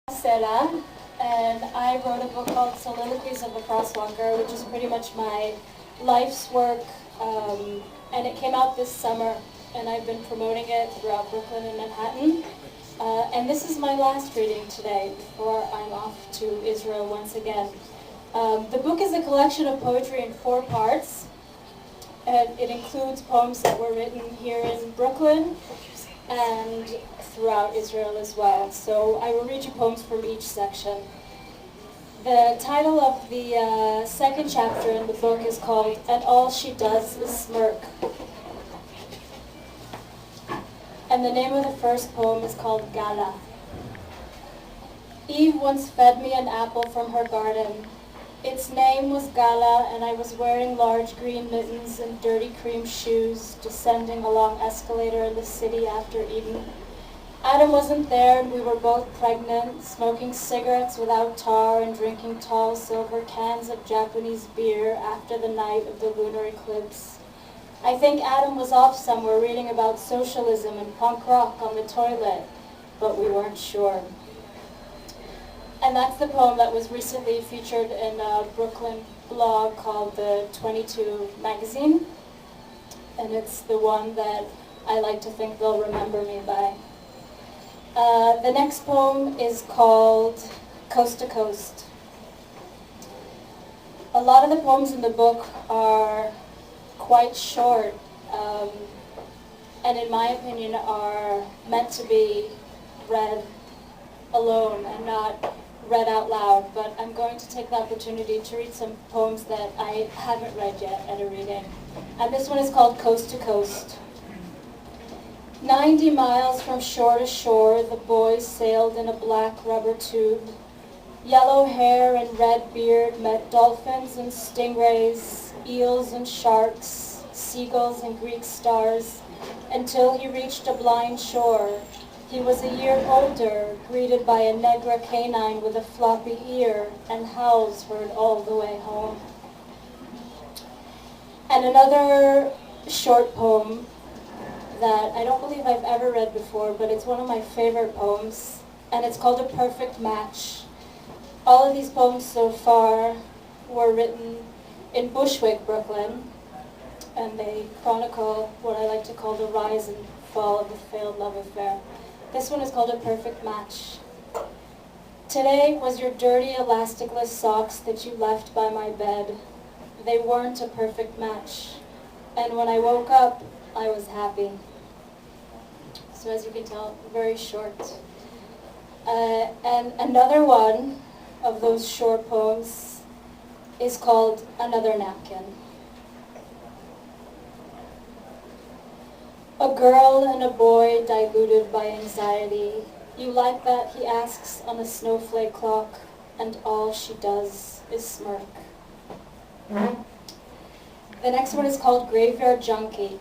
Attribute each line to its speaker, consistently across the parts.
Speaker 1: Sella, and I wrote a book called Soliloquies of a Crosswalker, which is pretty much my life's work, and it came out this summer, and I've been promoting it throughout Brooklyn and Manhattan. And this is my last reading today before I'm off to Israel once again. The book is a collection of poetry in 4 parts, and it includes poems that were written here in Brooklyn and throughout Israel as well. So I will read you poems from each section. The title of the second chapter in the book is called "And All She Does Is Smirk." And the name of the first poem is called Gala. Eve once fed me an apple from her garden. Its name was Gala, and I was wearing large green mittens and dirty cream shoes, descending a long escalator in the city after Eden. Adam wasn't there, and we were both pregnant, smoking cigarettes without tar and drinking tall silver cans of Japanese beer after the night of the lunar eclipse. I think Adam was off somewhere reading about socialism and punk rock on the toilet, but we weren't sure. And that's the poem that was recently featured in a Brooklyn blog called the 22 magazine. And it's the one that I like to think they'll remember me by. The next poem is called Coast to Coast. A lot of the poems in the book are quite short, and in my opinion are meant to be read alone and not read out loud, but I'm going to take the opportunity to read some poems that I haven't read yet at a reading. And this one is called Coast to Coast. 90 miles from shore to shore, the boys sailed in a black rubber tube. Yellow hair and red beard met dolphins and stingrays, eels and sharks, seagulls and Greek stars, until he reached a blind shore. He was a year older, greeted by a Negra canine with a floppy ear, and howls heard all the way home. And another short poem that I don't believe I've ever read before, but it's one of my favorite poems, and it's called A Perfect Match. All of these poems so far were written in Bushwick, Brooklyn, and they chronicle what I like to call the rise and fall of a failed love affair. This one is called A Perfect Match. Today was your dirty elasticless socks that you left by my bed. They weren't a perfect match. And when I woke up, I was happy. So as you can tell, very short. And another one of those short poems is called Another Napkin. A girl and a boy diluted by anxiety. You like that, he asks on a snowflake clock, and all she does is smirk. The next one is called Graveyard Junkie.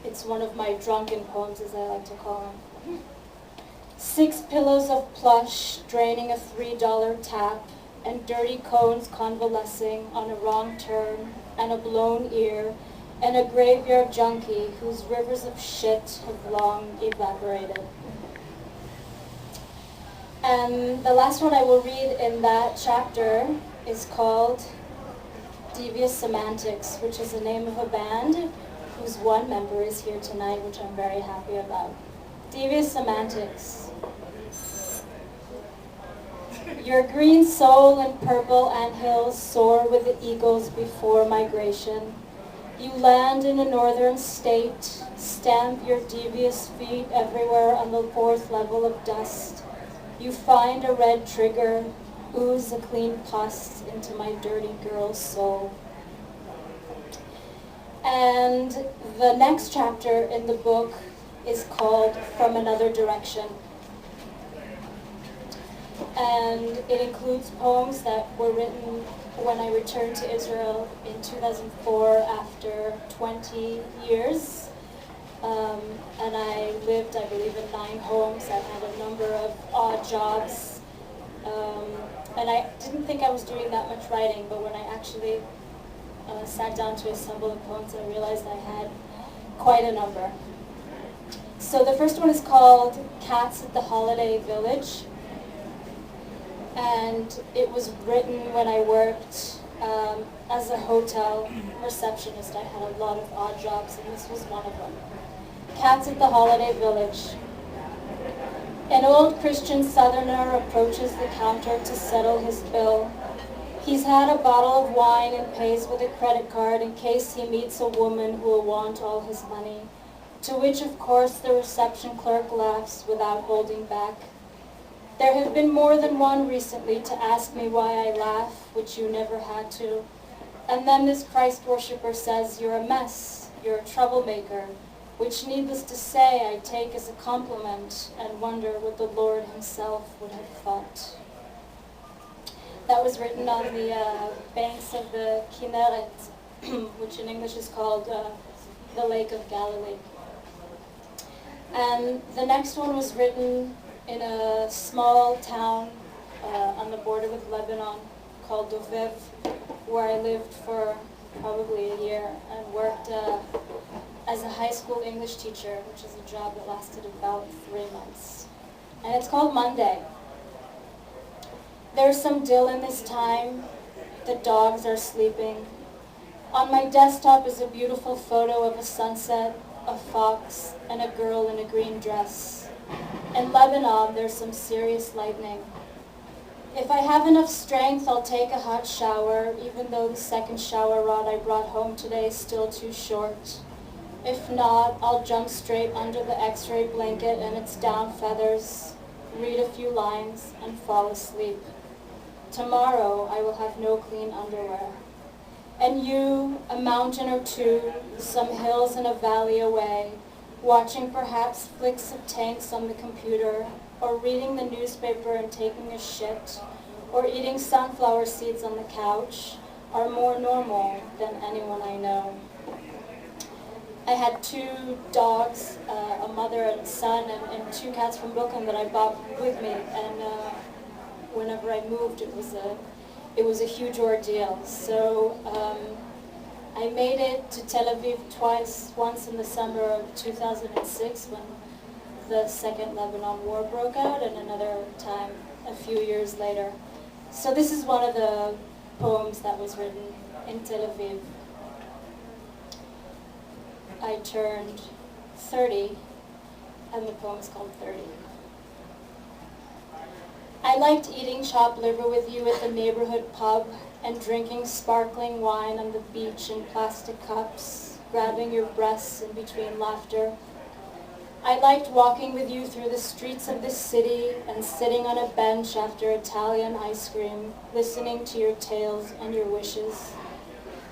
Speaker 1: It's one of my drunken poems, as I like to call them. 6 pillows of plush draining a $3 tap, and dirty cones convalescing on a wrong turn, and a blown ear, and a graveyard junkie whose rivers of shit have long evaporated. And the last one I will read in that chapter is called Devious Semantics, which is the name of a band whose one member is here tonight, which I'm very happy about. Devious Semantics. Your green soul and purple anthills soar with the eagles before migration. You land in a northern state, stamp your devious feet everywhere on the 4th level of dust. You find a red trigger, ooze a clean pus into my dirty girl's soul. And the next chapter in the book is called From Another Direction. And it includes poems that were written when I returned to Israel in 2004 after 20 years. And I lived, I believe, in 9 homes. I had a number of odd jobs. And I didn't think I was doing that much writing, but when I actually sat down to assemble the poems, I realized I had quite a number. So the first one is called Cats at the Holiday Village. and it was written when I worked as a hotel receptionist. I had a lot of odd jobs, and this was one of them. Cats at the Holiday Village. An old Christian Southerner approaches the counter to settle his bill. He's had a bottle of wine and pays with a credit card in case he meets a woman who will want all his money, to which, of course, the reception clerk laughs without holding back. There have been more than one recently to ask me why I laugh, which you never had to. And then this Christ worshipper says, "You're a mess, you're a troublemaker," which, needless to say, I take as a compliment and wonder what the Lord himself would have thought. That was written on the banks of the Kinneret, which in English is called the Lake of Galilee. And the next one was written in a small town on the border with Lebanon called Dovev, where I lived for probably a year and worked as a high school English teacher, which is a job that lasted about 3 months. And it's called Monday. There's some dill in this time. The dogs are sleeping. On my desktop is a beautiful photo of a sunset, a fox, and a girl in a green dress. In Lebanon, there's some serious lightning. If I have enough strength, I'll take a hot shower, even though the second shower rod I brought home today is still too short. If not, I'll jump straight under the x-ray blanket and its down feathers, read a few lines, and fall asleep. Tomorrow, I will have no clean underwear. And you, a mountain or two, some hills and a valley away, watching perhaps flicks of tanks on the computer, or reading the newspaper and taking a shit, or eating sunflower seeds on the couch, are more normal than anyone I know. I had 2 dogs, a mother and son, and 2 cats from Brooklyn that I brought with me, and whenever I moved, it was a huge ordeal. So I made it to Tel Aviv twice, once in the summer of 2006 when the Second Lebanon War broke out, and another time a few years later. So this is one of the poems that was written in Tel Aviv. I turned 30, and the poem is called 30. I liked eating chopped liver with you at the neighborhood pub and drinking sparkling wine on the beach in plastic cups, grabbing your breasts in between laughter. I liked walking with you through the streets of this city and sitting on a bench after Italian ice cream, listening to your tales and your wishes.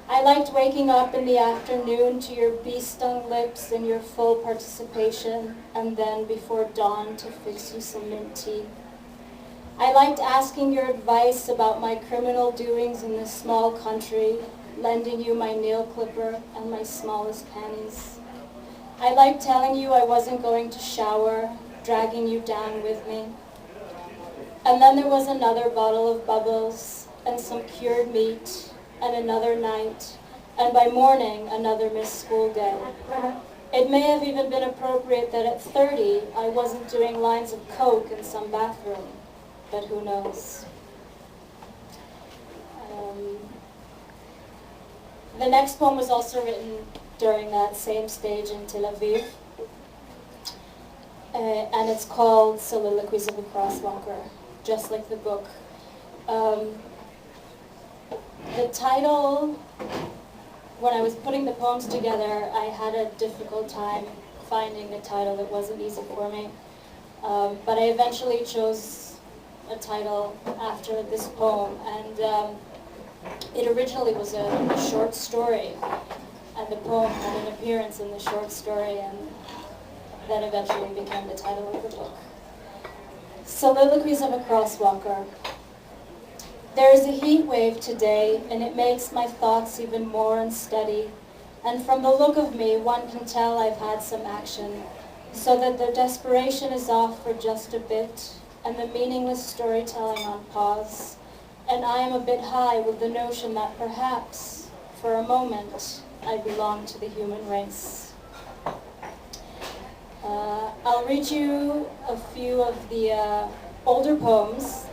Speaker 1: I liked waking up in the afternoon to your bee-stung lips and your full participation, and then before dawn to fix you some mint tea. I liked asking your advice about my criminal doings in this small country, lending you my nail clipper and my smallest panties. I liked telling you I wasn't going to shower, dragging you down with me. And then there was another bottle of bubbles and some cured meat, and another night, and by morning, another missed school day. It may have even been appropriate that at 30, I wasn't doing lines of coke in some bathroom, but who knows? The next poem was also written during that same stage in Tel Aviv, and it's called Soliloquies of a Crosswalker, just like the book. The title, when I was putting the poems together, I had a difficult time finding a title that wasn't easy for me. But I eventually chose a title after this poem, and it originally was a short story, and the poem had an appearance in the short story, and that eventually became the title of the book. Soliloquies of a Crosswalker. There is a heat wave today, and it makes my thoughts even more unsteady. And from the look of me, one can tell I've had some action, so that the desperation is off for just a bit, and the meaningless storytelling on pause. And I am a bit high with the notion that perhaps, for a moment, I belong to the human race. I'll read you a few of the older poems